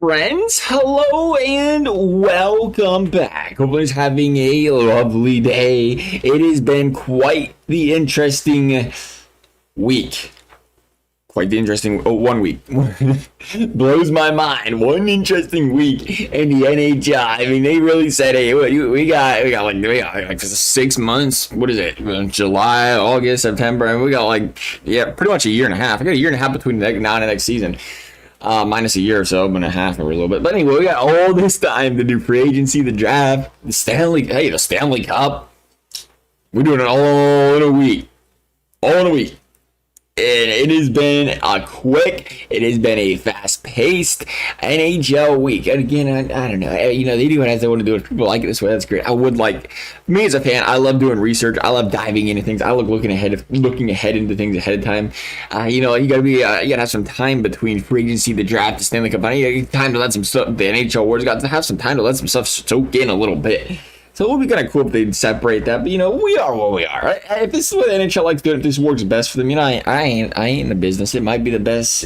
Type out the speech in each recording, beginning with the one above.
Friends, hello and welcome back. Hope everyone's having a lovely day. It has been quite the interesting week. Quite the interesting 1 week. Blows my mind. One interesting week in the NHL. I mean, they really said, hey, we got like 6 months. What is it? July, August, September, and we got pretty much a year and a half. I got a year and a half between now and the next season. Minus a year or so, and a half, or a little bit. But anyway, we got all this time to do free agency, the draft, the Stanley Cup. We're doing it all in a week. All in a week. And it has been it has been a fast-paced NHL week. And again, I don't know. They do it as they want to do it. People like it this way. That's great. Me as a fan, I love doing research. I love diving into things. I love looking ahead into things ahead of time. You gotta have some time between free agency, the draft, the Stanley Cup. Time to let some stuff. The NHL awards got to have some time to let some stuff soak in a little bit. So it would be kind of cool if they'd separate that, but we are what we are. If this is what the NHL likes doing, if this works best for them, I ain't in the business. It might be the best,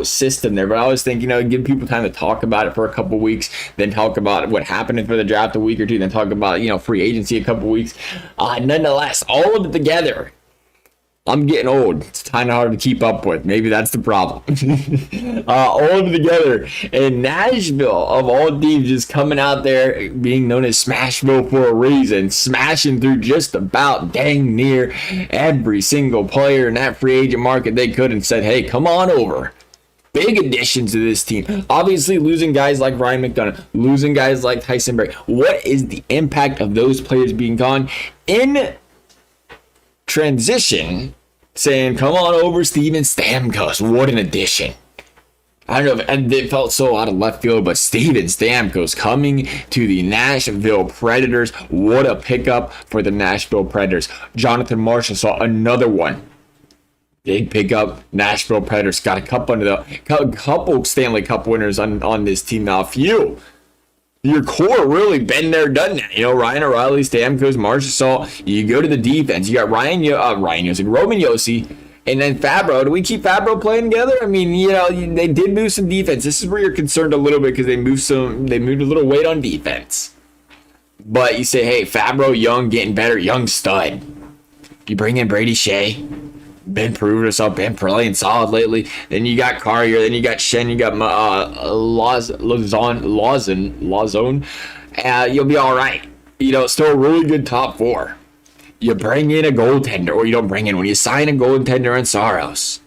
system there, but I always think, give people time to talk about it for a couple weeks, then talk about what happened for the draft a week or two, then talk about, free agency a couple weeks. Nonetheless, all of it together, I'm getting old. It's kind of hard to keep up with. Maybe that's the problem. All of it together. And Nashville, of all teams, just coming out there, being known as Smashville for a reason, smashing through just about dang near every single player in that free agent market they could and said, hey, come on over. Big additions to this team. Obviously, losing guys like Ryan McDonough, losing guys like Tyson Berry. What is the impact of those players being gone in transition, saying, come on over, Steven Stamkos. What an addition. I don't know, and it felt so out of left field, but Steven Stamkos coming to the Nashville Predators. What a pickup for the Nashville Predators. Jonathan marchesault, another one. Big pickup. Nashville Predators got a couple Stanley Cup winners on this team now. A few. Your core really been there, done that. Ryan O'Reilly, Stamkos, marchesault. You go to the defense. You got Roman Josi, and then Fabro. Do we keep Fabro playing together? I mean, they did move some defense. This is where you're concerned a little bit because they moved a little weight on defense. But you say, hey, Fabro, young, getting better, young stud. You bring in Brady Skjei. Been proving herself, been playing solid lately. Then you got Carrier, then you got Shen, you got Lozone. You'll be all right. Still a really good top four. You bring in a goaltender, or you don't bring in. When you sign a goaltender in Saros,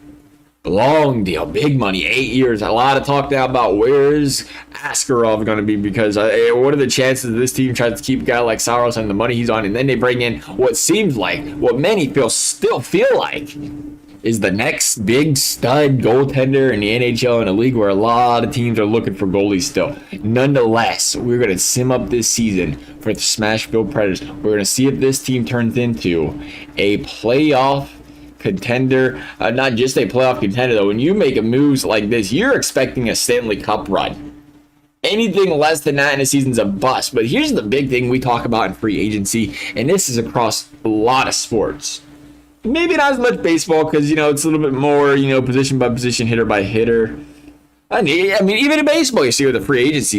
long deal, big money, 8 years. A lot of talk now about where's Askarov going to be, because what are the chances this team tries to keep a guy like Saros on the money he's on, and then they bring in what seems like, what many still feel like, is the next big stud goaltender in the NHL, in a league where a lot of teams are looking for goalies still. Nonetheless, we're going to sim up this season for the Smashville Predators. We're going to see if this team turns into a playoff contender. Not just a playoff contender, though. When you make moves like this, you're expecting a Stanley Cup run. Anything less than that in a season's a bust. But here's the big thing we talk about in free agency, and this is across a lot of sports. Maybe not as much baseball, because it's a little bit more position by position, hitter by hitter. I mean, even in baseball, you see with the free agents,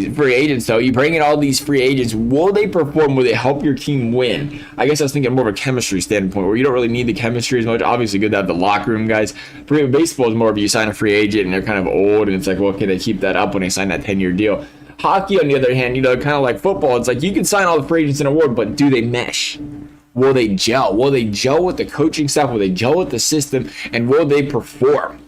though, you bring in all these free agents. Will they perform? Will they help your team win? I guess I was thinking more of a chemistry standpoint, where you don't really need the chemistry as much. Obviously, good to have the locker room guys. Baseball is more of you sign a free agent and they're kind of old, and it's like, well, can they keep that up when they sign that 10-year deal? Hockey, on the other hand, kind of like football, it's like you can sign all the free agents in a war, but do they mesh? Will they gel? Will they gel with the coaching staff? Will they gel with the system? And will they perform?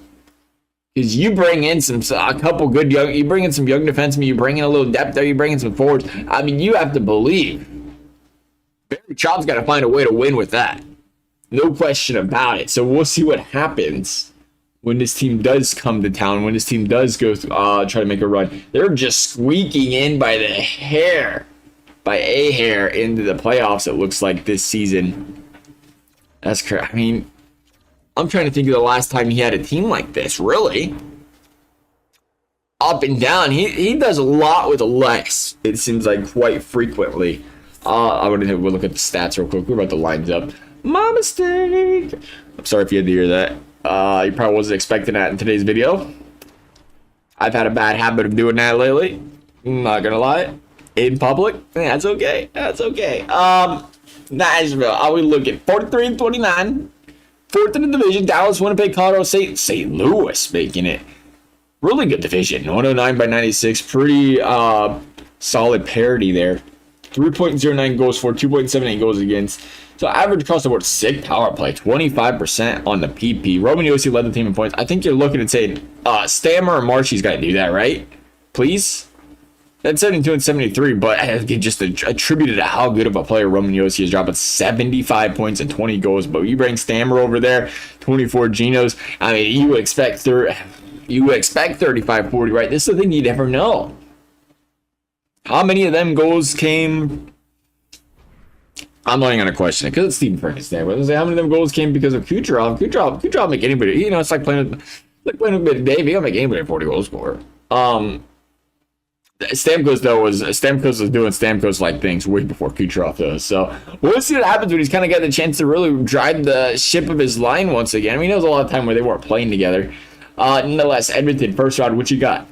Because you bring in you bring in some young defensemen, you bring in a little depth there, you bring in some forwards. I mean, you have to believe Barry Trout's got to find a way to win with that. No question about it. So we'll see what happens when this team does come to town, when this team does go try to make a run. They're just squeaking in by a hair into the playoffs, it looks like, this season. That's correct. I mean, I'm trying to think of the last time he had a team like this, really. Up and down. He does a lot with less, it seems like, quite frequently. I'm going to have a look at the stats real quick. We're about to lines up. My mistake. I'm sorry if you had to hear that. You probably wasn't expecting that in today's video. I've had a bad habit of doing that lately. I'm not gonna lie. In public, that's okay. That's okay. Nashville, are we looking? 43-29. Fourth in the division. Dallas, Winnipeg, Colorado, St. Louis making it. Really good division. 109/96. Pretty solid parity there. 3.09 goals for, 2.78 goals against. So average across the board, sick power play, 25% on the PP. Roman Josi led the team in points. I think you're looking at saying Stammer or Marshy's got to do that, right? Please? That's 72 and 73, but I just attributed to how good of a player Roman Josi is, dropping 75 points and 20 goals. But you bring Stammer over there, 24 Genos. I mean, you would expect 35-40, right? This is the thing you never know. How many of them goals came? I'm not even gonna question it because it's Stephen Ferguson there. But how many of them goals came because of Kucherov? Kucherov make anybody. You know, it's like playing with Dave. He'll make anybody a 40 goal scorer. Stamkos though was doing Stamkos like things way before Kucherov does. So we'll see what happens when he's kind of got the chance to really drive the ship of his line once again. I mean, there was a lot of time where they weren't playing together. Nonetheless, Edmonton first round. What you got?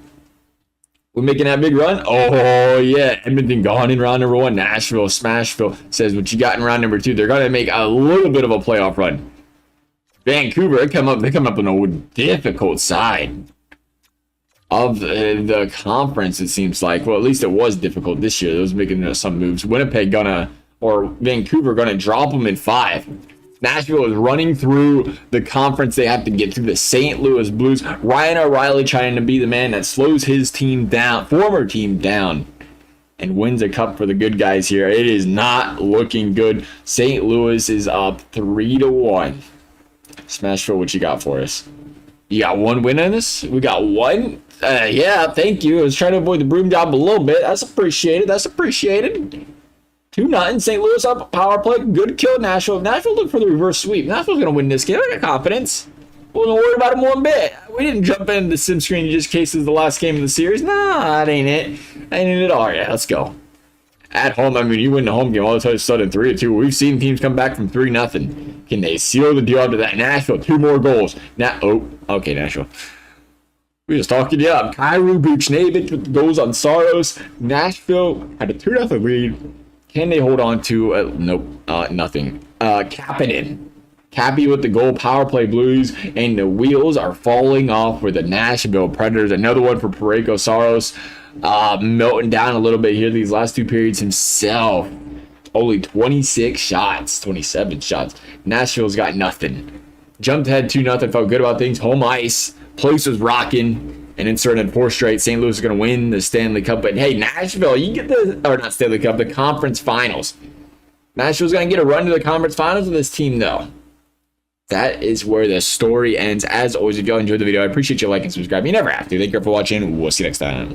We're making that big run? Oh, yeah. Edmonton gone in round number 1. Nashville, Smashville says what you got in round number 2. They're going to make a little bit of a playoff run. Vancouver, they come up on a difficult side of the conference, it seems like. Well, at least it was difficult this year. They was making some moves. Vancouver gonna drop them in 5. Nashville is running through the conference. They have to get through the St. Louis Blues. Ryan O'Reilly trying to be the man that slows his team down, former team down, and wins a cup for the good guys here. It is not looking good. St. Louis is up 3-1. Smashville, what you got for us? You got one win on this? We got one? Yeah, thank you. I was trying to avoid the broom job a little bit. That's appreciated. 2-0. St. Louis up power play. Good kill. Nashville. Nashville look for the reverse sweep. Nashville's going to win this game. I got confidence. Wasn't worried about him one bit. We didn't jump into the sim screen just in case it's the last game of the series. Nah, that ain't it. Ain't it at all. Yeah, let's go. At home, I mean, you win the home game all of a sudden 3-2. We've seen teams come back from 3-0. Can they seal the deal after that? Nashville, 2 more goals. Okay, Nashville. We just talking you up. Kyrou Buchnevich with goals on Saros. Nashville had a 2-0 lead. Can they hold on to nothing? Kapanen. Cappy with the goal, power play Blues, and the wheels are falling off for the Nashville Predators. Another one for Parayko Saros. Melting down a little bit here these last 2 periods himself. Only 27 shots. Nashville's got nothing. Jumped ahead 2-0, felt good about things. Home ice. Place was rocking. And inserted 4 straight. St. Louis is going to win the Stanley Cup. But hey, Nashville, you get not Stanley Cup, the conference finals. Nashville's going to get a run to the conference finals with this team, though. That is where the story ends. As always, if y'all enjoyed the video, I appreciate you liking and subscribing. You never have to. Thank you for watching. We'll see you next time.